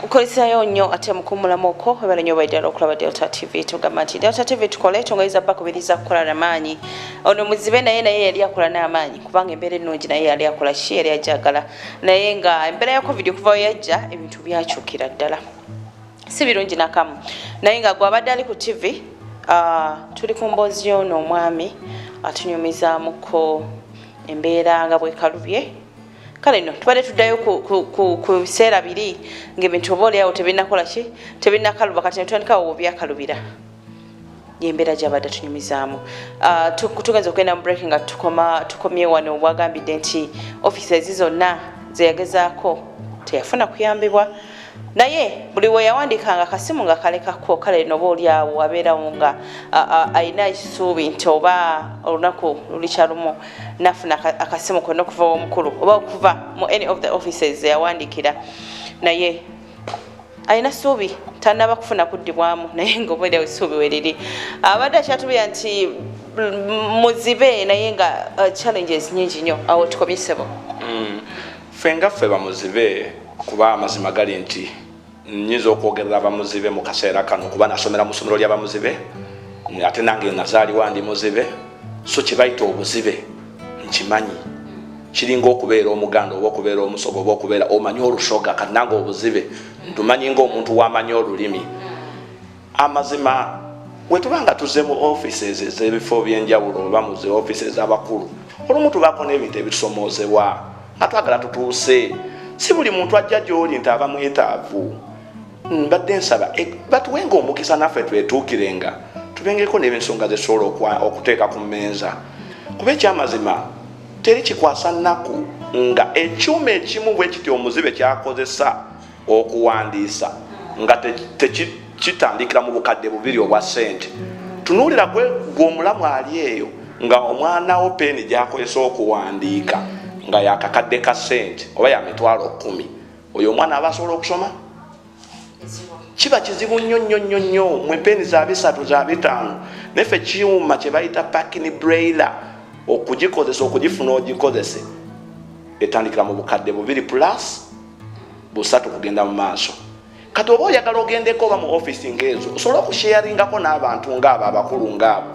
Ukolesayo nnyo ate mukumulamuko webale nnyo baidala okulaba Delta TV tugamba nti Delta TV tukole tongaiza bakubiriza kukola n'amaanyi ono muzibe naye yali akola n'amaanyi kubanga embeera ennungi naye yali akola ki yali ajagala naye nga embeera ya covid kuva yajja ebintu byakyukira ddala si birungi nakamu naye nga gwe abadde ali ku TV tuli ku mboozi y'ono omwami atunyumizaamuko embeera nga bwekalubye kale no tubadde tuddayo ku biseera biri ng'ebintu oba oliawo tebinnakola ki tebinnakaluba kati netutandikawo obyakalubira yembeera gy'abadde tunyumizaamu tugenza okugenda mu break nga tukomye wano bwagambidde nti offices zonna zeyagezaako teyafuna kuyambibwa naye buli we yawandiikanga akasimu nga kalekako kale noba oliawo abeerawo nga alina ekisuubi nti oba olunaku lulikyalumu nafuna akasimu konna okuva omukulu oba okuva mu any of the offices yawandiikira naye alina ssuubi tanaba kufuna kuddibwamu naye ngaobaerawo essuubi weriri abadde akyatubira nti muzibe naye nga challenges nyingi nnyo awo tukomyesebo ffe nga ffe bamuzibe kuba amazima gali nti nyiza okwogerera abamuzibe mu kaseera kano kuba nasomera mu ssomero ly'abamuzibe ate nange nazaaliwa ndi muzibe so kye bayita obuzibe nkimanyi kiringa okubeera omuganda oba okubeera omusoga oba okubeera omanyi olusoga kati nange obuzibe ntumanyi ng'omuntu wamanyi olulimi amazima wetubanga tuzze mu offices ez'ebifo by'enjawulo oba mu zi offices abakulu olumu tubaako n'ebintu ebitusomoozebwa nga twagala tutuuse si buli muntu ajja gy'oli nti aba mwetaavu mbadde nsaba batuwenga omukisa naffe twetuukirenga tubengeko n'ebensonga zetusobola okuteeka ku mmeeza kuba ekyamazima teri kikwasa nnaku nga ekyuma ekimu bwe kiti omuzibe kyakozesa okuwandiisa nga kitandikira mu bukadde bubiri obwa ssente tunuulira gwe omulamu ali eyo nga omwana wo peeni gyakozesa okuwandiika nga yakakadde ka ssente oba ya mitwalo 10 oyo omwana aba asobola okusoma kiba kizibu nnyo mwe peeni za 3 za 5 neffe kiwuma kye bayita pakini braila okugikozesa okugifuna ogikozese etandikira mu bukadde bubiri plus 3 kugenda mu maaso kati oba oyagala ogendeko oba mu office ng'ezo osobola okusharingako n'abantu ng'abo abakulu ng'abo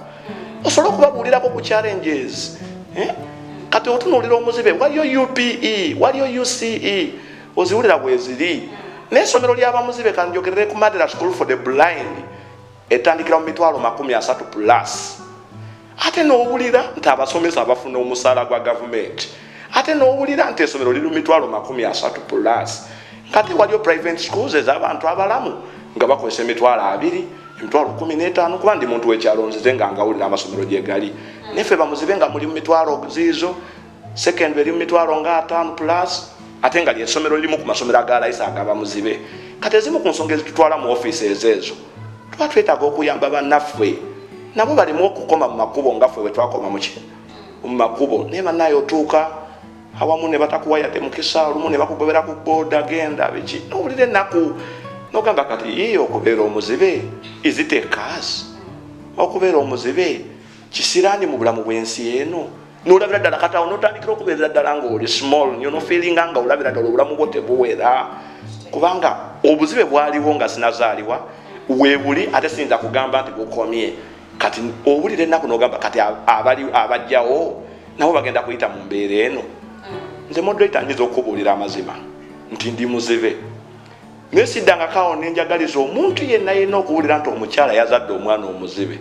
osobola okubabuulirako ku challenges kati otunuulira omuzibe waliyo UPE waliyo UCE oziwulira bweziri n'essomero ly'abamuzibe kanjogerere ku Madera School for the Blind etandikira mu mitwalo 30 plus ate n'owulira nti abasomesa bafuna omusaala gwa gavumenti ate n'owulira nti essomero liri mu mitwalo 30 plus kati waliyo private schools ez'abantu abalamu nga bakozesa emitwalo 2 emitwalo 15 kuba ndi muntu wekyalo nzize nga ngawulira amasomero gye gali neffe bamuzibe nga muli mu mitwalo ziizo secondary eri mu mitwalo nga 5 plus ate nga lyessomero lirimu ku masomero agalayisa agabamuzibe kati ezimu ku nsonga ezitutwala mu offices ezo tuba twetaaga okuyamba bannaffe nabo balimu okukoma mu makubo nga ffe bwe twakoma mu makubo naye bannaye otuuka awamu ne batakuwayate mukisa olumu ne bakugobera ku booda genda biki nowulira ennaku nogamba kati yiyo okubeera omuzibe iziteekaasi okubeera omuzibe kisiraani mu bulamu bw'ensi eno n'olabira ddala kati awo n'otandikira okubeerera ddala ng'oli small nyo nofiiringa nga olabira ddala obulamu bwo tebuwera kubanga obuzibe bwaliwo nga sinazaaliwa weebuli ate siyinza kugamba nti bukomye kati owulira ennaku n'ogamba kati abajjawo nabo bagenda kuyita mu mbeera eno nze moderator nyiza okubuulira amazima nti ndi muzibe naye siddangakawo nenjagaliza omuntu yenna okuwulira nti omukyala yazadde omwana omuzibe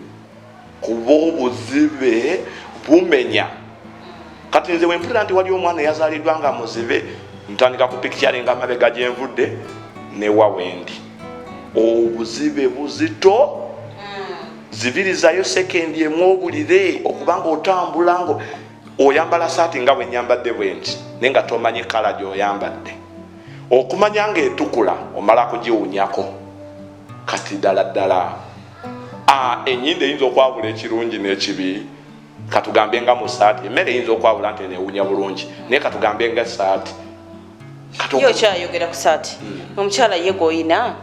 kuba obuzibe bumenya kati nze wempulira nti wali omwana yazaaliddwa nga muzibe ntandika ku picturing amabega gyenvudde newa wendi obuzibe buzito zibirizayo sekendi emu obulire okubanga otambula ngo oyambala saati nga bwenyambadde bwenti naye nga tomanyi kala gy'oyambadde okumanya ng'etukula omala kugiwunyako kati ddala enyindo eyinza okwawula ekirungi n'ekibi katugambe nga mu saati emmere eyinza okwawula nti neewunya bulungi naye katugambe nga saati yo kyayogera ku saati omukyala ye goyina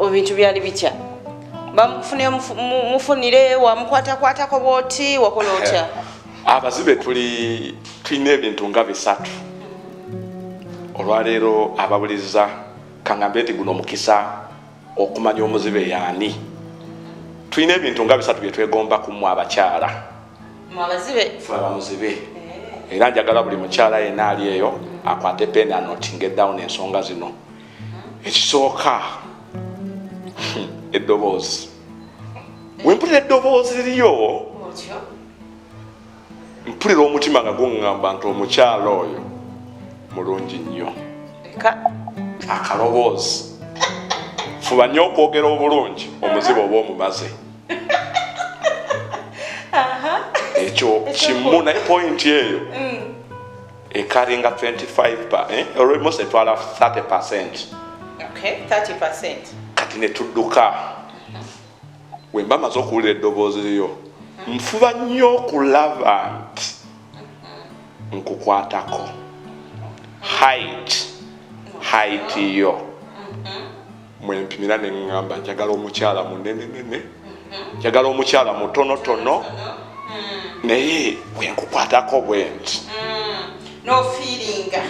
ebintu byali bitya bamufune mufunire wamukwatakwatako bwoti wakola otya? Abazibe tulina ebintu nga bisatu. Olwaleero ababuliza kangambe nti guno mukisa okumanya omuzibe yaani. Tulina ebintu nga bisatu bye twegomba kumu abakyala. Abamuzibe. Era njagala buli mukyala yenna ali eyo akwate pen anotinge down ensonga zino. Ekisooka eddoboozi. Wempulira eddoboozi lyo mpulira omutima nga guŋŋamba nti omukyala oyo mulungi nnyo. Akaloboozi fuba nnyo okwogera obulungi omuzibe oba omumaze. Ekyo kimu naye pointi eyo ekalinga 25 almost etwala 30%. Okay, 30%. Kati ne tudduka wemba maze okuwulira eddoboozi lyo nfuba nnyo okulaba nti nkukwatako height yo mwempimira ne ŋŋamba njagala omukyala munenenene, njagala omukyala mutonotono, naye bwenkukwatako bwe nti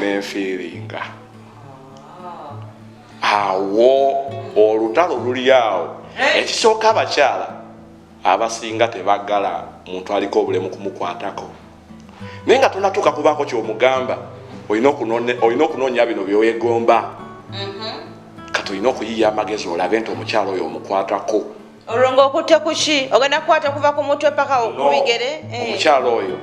nenfiiringa. Awo olutalo luli awo. Ekisooka abakyala abasinga tebagala muntu aliko obulemu kumukwatako. Naye nga tonatuuka kubaako ky'omugamba olina okunoonya bino byewegomba. Kati olina okuyiya amagezi olabe nti omukyala oyo omukwatako. Olwo okutte kuki? Ogenda kukwata kuva ku mutwe paka ku bigere? Omukyala oyo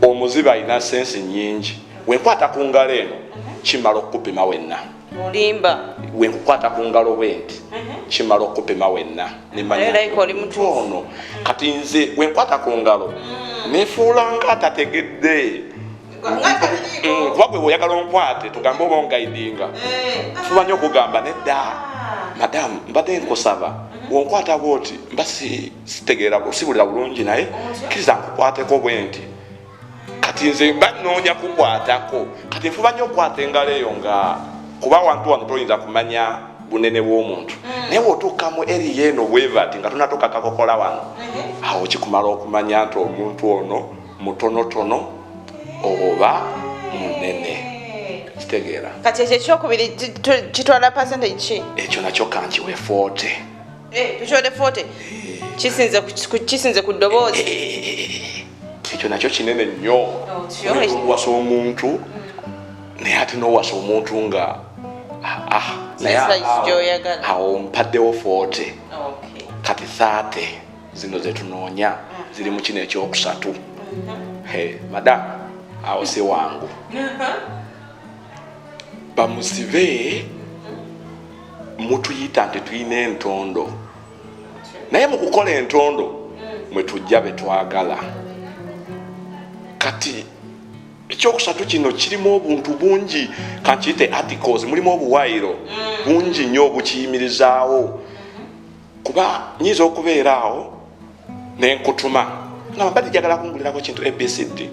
omuzibe alina sensi nnyingi. Wenkwata ku ngalo eno kimala okukupima wenna. Olimba. Wenkukwata ku ngalo bwenti kimala okukupima wenna. Ono kati nze wenkwata ku ngalo nefuula nga atategedde. Kuba gwe oyagala onkwate tugambe oba ongaidinga. Fuba nnyo okugamba nedda. Madamu mbadde nkusaba wonkwata bwoti mba sitegeera sibulira bulungi naye kkiriza nkukwateko bwenti. Kati nze mba nnoonya kukwatako. Kati nfuba nnyo okukwata engalo eyo nga kuba wantu wano toyinza kumanya bunene bw'omuntu. Naye bw'otuukamu eri eno bwevati nga tonatuuka kakokola wano awo kikumala okumanya nti omuntu ono mutonotono oba munene. Kitegeera. Kati ekyo ekyokubiri kitwala percentage ki? Ekyo nakyo kankiwe 40. Tukyode 40? Kisinze ku ddoboozi? Ekyo nakyo kinene nnyo. Wasa omuntu naye ate n'owasa omuntu nga awo mpaddewo 40. Kati 30 zino zetunoonya ziri mu kino ekyokusatu. Madamu awo si wangu. Bamuzibe mutuyita nti tulina entondo, naye mu kukola entondo mwe tujja be twagala. Kati ekyokusatu kino kirimu obuntu bungi kankiyite articles, mulimu obuwaayiro bungi nnyo obukiyimirizaawo. Kuba nyiza okubeera awo nenkutuma nga mbadde njagala kungulirako kintu ABCD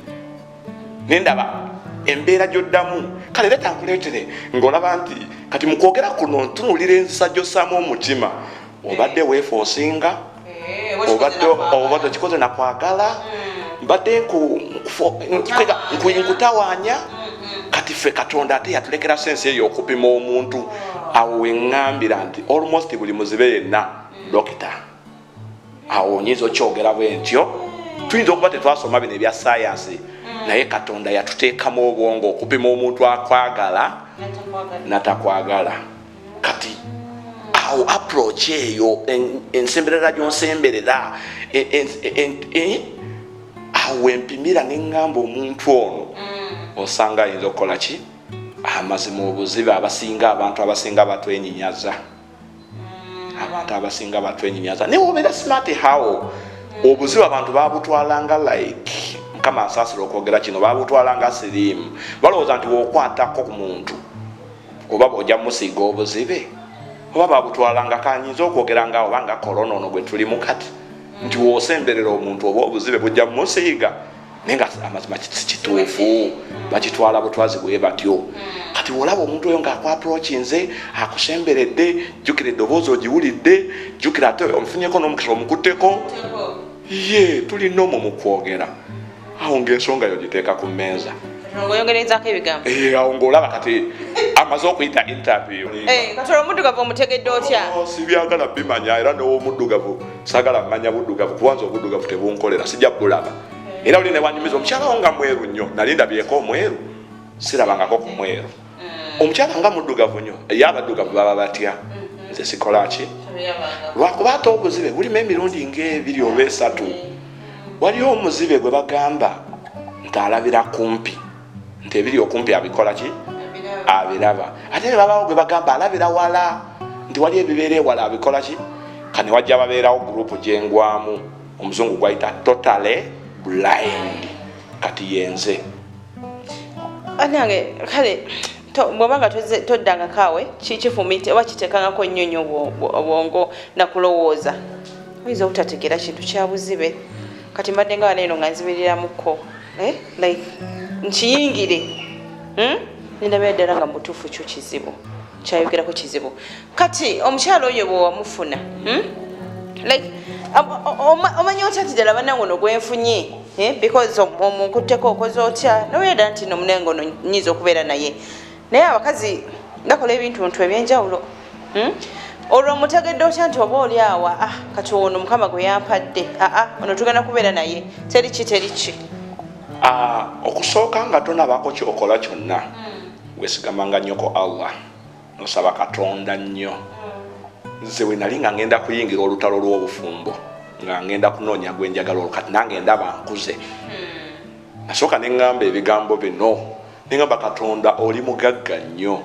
nendaba embeera gy'oddamu kale leeta nkuleetere ng'olaba nti kati mu kwogera kuno ntunulira enzisa gy'ossaamu omutima obadde weefoosinga obadde okikoze nakwagala mbadde nkutawaanya. Kati ffe Katonda ate yatulekera sensi eyo okupima omuntu. Awo weŋŋambira nti almost buli muzibe yenna dokita. Awo nyinza okyogera bwe ntyo tuyinza okuba tetwasoma bino ebya sayansi naye Katonda yatuteekamu obwongo okupima omuntu akwagala natakwagala. Kati awo approach eyo ensemberera gyonsemberera awo empimira neŋŋamba omuntu ono osanga ayinza okukola ki? Amazima obuzibe abantu abasinga batwenyinyaza. Abantu abasinga batwenyinyaza naye obeera smart how obuzibe abantu babutwalanga like Mukama nsaasira okwogera kino babutwalanga siriimu. Balowooza nti wokwatako ku muntu oba bw'ojja musiiga obuzibe oba babutwalanga kanyinza okwogera nga oba nga korona ono gwe tulimu kati nti woosemberera omuntu oba obuzibe bujja musiiga nenga amazima kituufu bakitwala butwazi bwe batyo kati olaba omuntu oyo nga approachinze akusemberedde jukira eddoboozi ogiwulidde jukira ate omufunyeko n'omukisa omukutteko ye tulina omwo mu kwogera awo ng'ensonga yo giteeka ku mmeeza ngoyongerezako ebigambo awo ng'olaba kati amaze okuyita interview kati omuddugavu omutegedde otya sibyagala bimanya era n'owomuddugavu sagala mmanya buddugavu kubanza obuddugavu tebunkolera sijja bulaba era oli ne wanyumiza omukyala wo nga mweru nnyo nali ndabyeko omweru sirabangako ku mweru omukyala nga muddugavu nnyo ye abaddugavu baba batya nze sikola ki lwakuba ate obuzibe bulimu emirundi ng'ebiri oba esatu waliwo omuzibe gwe bagamba nti alabira kumpi nti ebiri okumpi abikola ki abiraba ate ne babawo gwe bagamba alabira wala nti wali ebibeera ewala abikola ki kane wajja babeerawo gurupu gyengwamu omuzungu gwayita totally blind kati yenze anange kale bwobanga toddanga kaawe kikifumite oba kitekangako nnyonyo obwongo nakulowooza oyinza obutategeera kintu kyabuzibe kati mbadde nga waleeno nga nzibiriramukko like nkiyingire nindabira ddala nga mutuufu kyo kizibu kyayogerako kizibu kati omukyalo oyo bwe wamufuna like omanyi otya ti ddala bannange ono gwenfunye because omukutteko okoze otya nowera ddala nti nomunange ono nyiza okubeera naye naye abakazi gakola ebintu ebyenjawulo olwo omutegedde otya nti oba oli awa kati ono mukama gwe yampadde ono tugenda kubeera naye teriki okusooka nga tonabako kyokola kyonna wesigamanga nnyo ko Allah nosaba Katonda nnyo nze we nali nga ngenda kuyingira olutalo lw'obufumbo nga ngenda kunoonya gwenjagala olwo kati nange ndaba nkuze nasooka ne ŋŋamba ebigambo bino ne ŋŋamba Katonda oli mugagga nnyo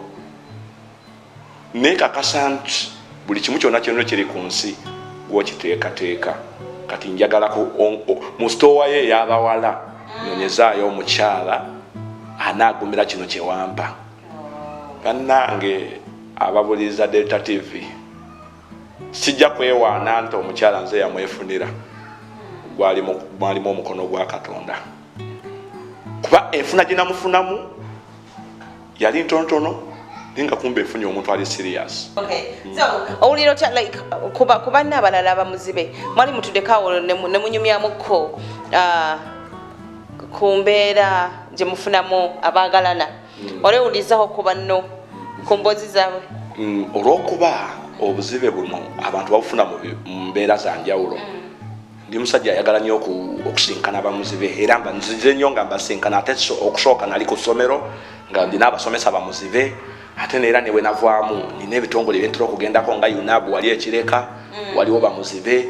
neekakasa nti buli kimu kyonna kyonna kiri ku nsi gw'okiteekateeka kati njagala mu sitowa ye ey'abawala nonyezaayo omukyala anaagumira kino kyewampa bannange ababuliza Delta TV sijja kwewaana nti omukyala nze yamwefunira gwalimu omukono gwa Katonda kuba enfuna gye namufunamu yali ntonotono ninga kumbe efunye omuntu ali serious. Owulira otya like kuba n'abalala abamuzibe mwali mutuddekaawo ne munyumyamukko ku mbeera gye mufunamu abaagalana olwewulizaho ku banno ku mboozi zaabwe olw'okuba obuzibe buno abantu babufuna mu mbeera za njawulo ndi musajja ayagala nnyo okusinkana abamuzibe era mba nzize nnyo nga mbasinkana ate okusooka nali ku ssomero nga ndina abasomesa bamuzibe ate neera newe navaamu nina ebitongole byentera okugendako nga UNAB wali ekireka waliwo bamuzibe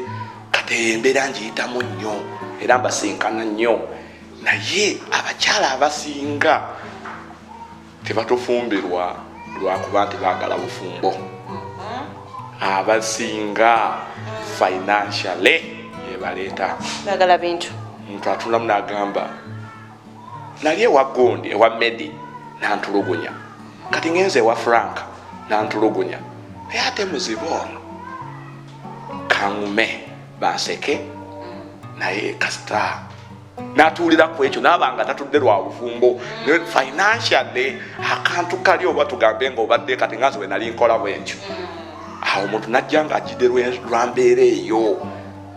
kati embeera njiyitamu nnyo era mbasinkana nnyo naye abakyala abasinga tebatufumbirwa lwakuba nti baagala bufumbo abasinga financially yebaleeta baagala bintu omuntu atulamu n'agamba nali ewa Gondi ewa Medi nantulugunya kati ngenze ewa Frank nantulugunya naye ate muzibe ono kaŋume banseke naye kasita n'atuulira ku ekyo n'abanga tatudde lwa bufumbo financially akantu kali oba tugambe ng'obadde kati nga nze bwe nali nkola bwentyo awo omuntu najja nga ajjidde lwa mbeera eyo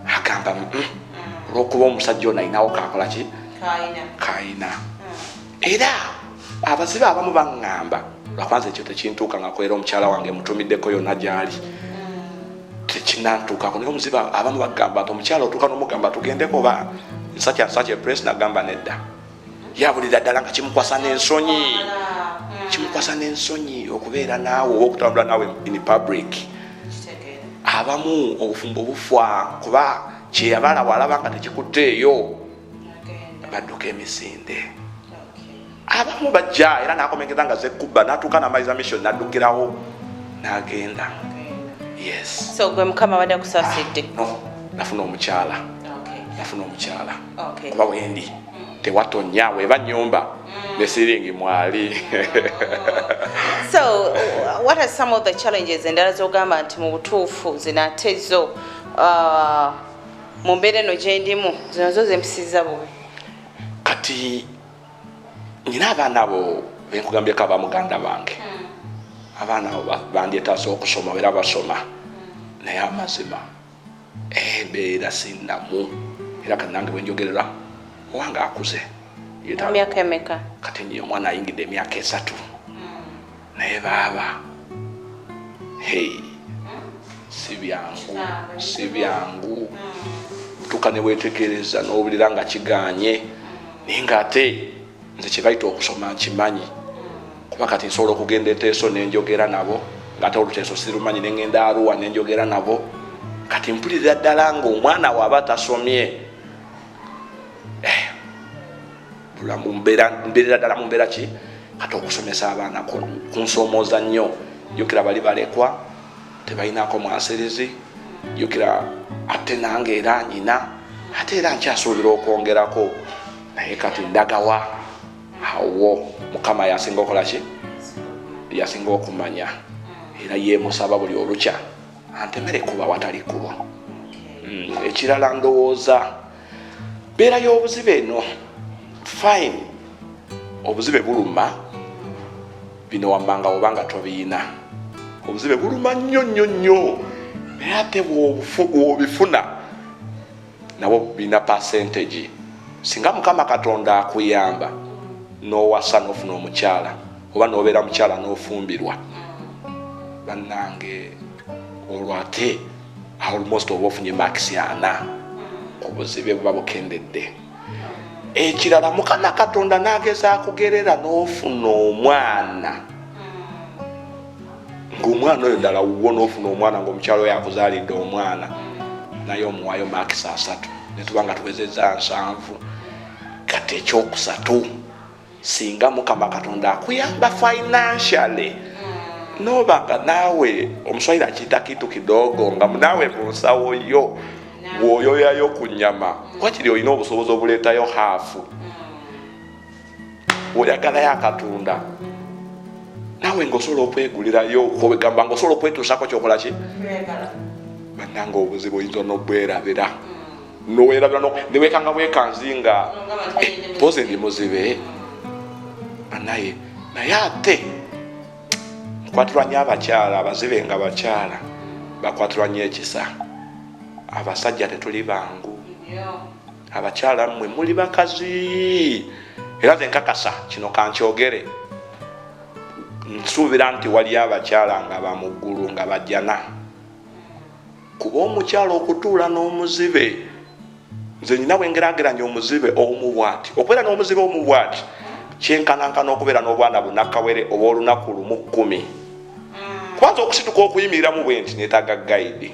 agamba olw'okuba omusajja ono ayinawo kakola ki kayina era abazibe abamu baŋŋamba lwakwanza ekyo tekintuuka nga kwera omukyala wange mutumiddeko yonna gy'ali tekinantuukako naye omuzibe abamu bagamba nti omukyala otuuka n'omugamba tugendeko ba nsakya press nagamba nedda yabulira ddala nga kimukwasa n'ensonyi okubeera naawe oba okutambula naawe in public abamu obufumbo bufa kuba kyeyabala walaba nga tekikutteeyo badduka emisinde abamu bajja era nakomengeza nga zekubba natuuka n'amaiza mission naddukirawo n'agenda yes so gwe mukama badde akusaasidde nafuna omukyala kuba wendi tewatonya weba nyumba ne siringi mwali so what are some of the challenges endala z'ogamba nti mu butuufu zinatezo mu mbeera eno gyendimu zino zo zempisiza bubi kati nyina abaana abo benkugambyeko abamuganda bange abaana abo bandyetaasa okusoma era basoma naye amazima embeera sinnamu era kati nange bwenjogerera owange akuze emyaka emeka kati nyo omwana ayingidde emyaka 3 naye baaba si byangu tuka ne weetegereza n'owulira nga kiganye naye ng'ate nze kye bayita okusoma nkimanyi kuba kati nsobola okugenda eteeso nenjogera nabo ng'ate oluteeso sirumanyi nengenda Arua nenjogera nabo kati mpulirira ddala ng'omwana waaba tasomye mbeerera ddala mu mbeera ki kati okusomesa abaana kunsomooza nnyo jjukira bali balekwa tebalinako mwaserezi jjukira ate nange era nyina ate era nkyasuubira okwongerako naye kati ndagawa awo mukama yasinga okola ki yasinga okumanya era yemusaba buli olukya antemere kuba watali kubo ekirala ndowooza mbeera y'obuzibe eno fine obuzibe buluma bino wammanga obanga tobiyina obuzibe buluma nnyo naye ate bw'obifuna nabo bina percentage singa mukama katonda akuyamba n'owasa n'ofuna omukyala oba n'obeera mukyala n'ofumbirwa bannange olwo ate almost oba ofunye makisi 4 obuzibe buba bukendedde ekirala mukama katonda n'ageza akugerera n'ofuna omwana ng'omwana oyo ddala wuwo n'ofuna omwana ng'omukyalo oyo akuzaalidde omwana naye omuwaayo makisi 3 netuba nga tuwezezza 7 kati ekyokusatu singa mukama katonda akuyamba financially nobanga naawe omuswahili akiyita kitu kidogo nga naawe munsawo yo bw'oyoyayo ku nnyama wakiri olina obusobozi obuleetayo haafu oyagalayo akatunda naawe ng'osobola okwegulirayo kwegamba ng'osobola okwetuusako kyokola ki bannanga obuzibu oyinza n'obwerabira nowerabira newekanga bwekanzinga mpozi ndi muzibe banaye naye ate nkwatirwanya abakyala abazibe nga bakyala bakwatirwanya ekisa abasajja tetuli bangu abakyala mmwe muli bakazi era nze nkakasa kino kankyogere nsuubira nti wali abakyala nga bamuggulu nga bajjana kuba omukyala okutuula n'omuzibe nze nyina bwengerageranya omuzibe omu bwati okubeera n'omuzibe omu bwati kyenkanankana okubeera n'obwana bunakawere oba olunaku lumu 10 kwanza okusituka okuyimiriramu bwe nti neetaaga gaidi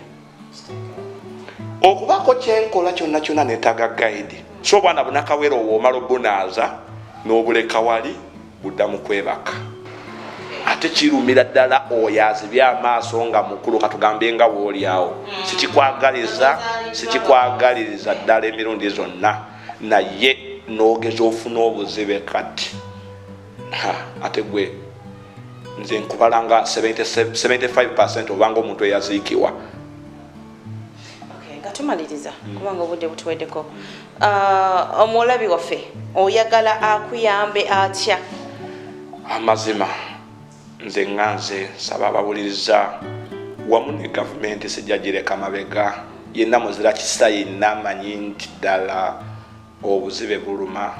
okubaako kyenkola kyonna kyonna neetaaga gaidi so obwana bunakawere obwo omala obunaaza n'obuleka wali buddamu kwebaka ate kirumira ddala oyo azibye amaaso nga mukulu katugambe nga woolyawo sikikwagaliriza ddala emirundi zonna naye n'ogeza ofuna obuzibe kati ate gwe nze nkubalanga 75% obanga omuntu eyaziikibwa nga tumaliriza kubanga obudde butuweddeko omulabi waffe oyagala akuyambe atya amazima nze nganze saba abawuliriza wamu ne gavumenti sijja gireka mabega yenna muzira kisa yenna amanyi nti ddala obuzibe buluma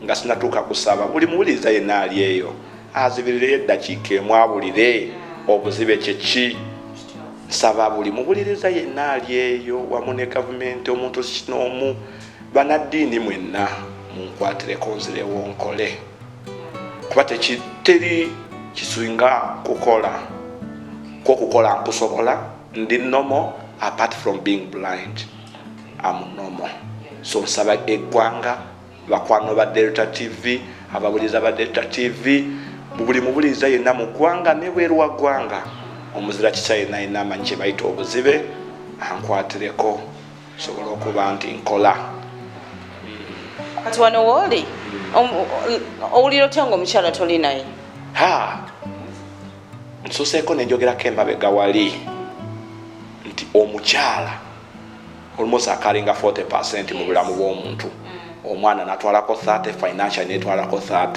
nga sinatuuka kusaba buli muwuliriza yenna ali eyo azibirireyo eddakiika emu abulire obuzibe kyeki nsaba buli muwuliriza yenna ali eyo wamu ne gavumenti omuntu kinoomu banaddiini mwenna munkwatireko nzirewo nkole kuba teri kisinga kukola kwokukola nkusobola ndi nomo apart from being blind I'm normal so nsaba eggwanga bakwano ba Delta TV ababuliza ba Delta TV buli mubuliza yenna mu ggwanga ne bweru wa ggwanga omuzira kisa yenna yenna amanyi kye bayita obuzibe ankwatireko sobola okuba nti nkola kati wano wooli owulira otya nga omukyala toli naye nsuseeko nenjogerako emabega wali nti omukyala almost akalinga 40% mu bulamu bw'omuntu omwana natwalako 30 financial netwalako 30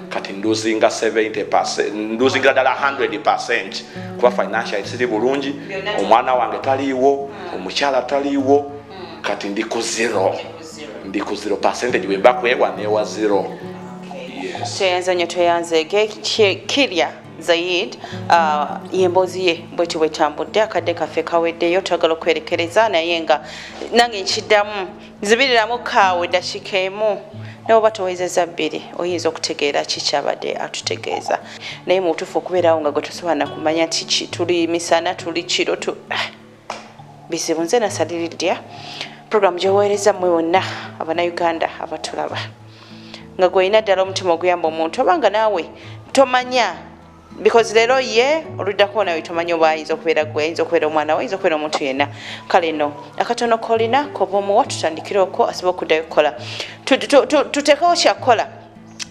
kati nduzinga 70% nduzinga ddala 100% kuba financial siri bulungi omwana wange taliiwo omukyala taliiwo kati ndi ku 0% bwe bakwewa newa 0. Yes. Toyanzege Kirya Zaid yembozi ye bweti bwetambudde akadde kaffe kaweddeyo twagala okwerekereza naye nga nange nkiddamu zibiriramu kaawe dakiika emu nawe batowezeza bbiri oyinza okutegeera kikyabadde atutegeeza naye mu butuufu okubeerawo nga gwe tosobola kumanya nti tuli misana tuli kiro bizibu nze nasaliridya programu gyeweereza mmwe wonna abanayuganda abatulaba nga gweyina ddala omutima oguyamba omuntu obanga naawe tomanya because leero ye oluddako nawe tomanya oba ayinza okubeera gwe ayinza okubeera omwana we ayinza okubeera omuntu yenna kale no akatono kolina koba omuwa tutandikire okwo asobola okuddayo okukola tuteekawo kyakukola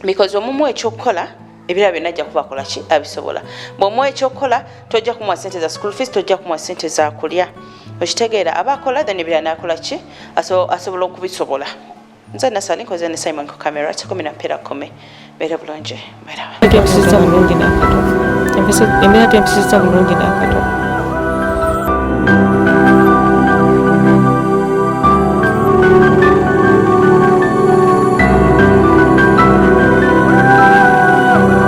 because omumuwa ekyokukola ebirala byonna ajja kuba akola ki abisobola bw'omuwa ekyokukola tojja kumuwa ssente za school fees tojja kumuwa ssente za kulya okitegeera aba akola then ebirala n'akola ki asobola okubisobola nze nasali nkoze ne Simon ku kamera tekumi na mpera kome beera bulungi empisa bulungi n'akato.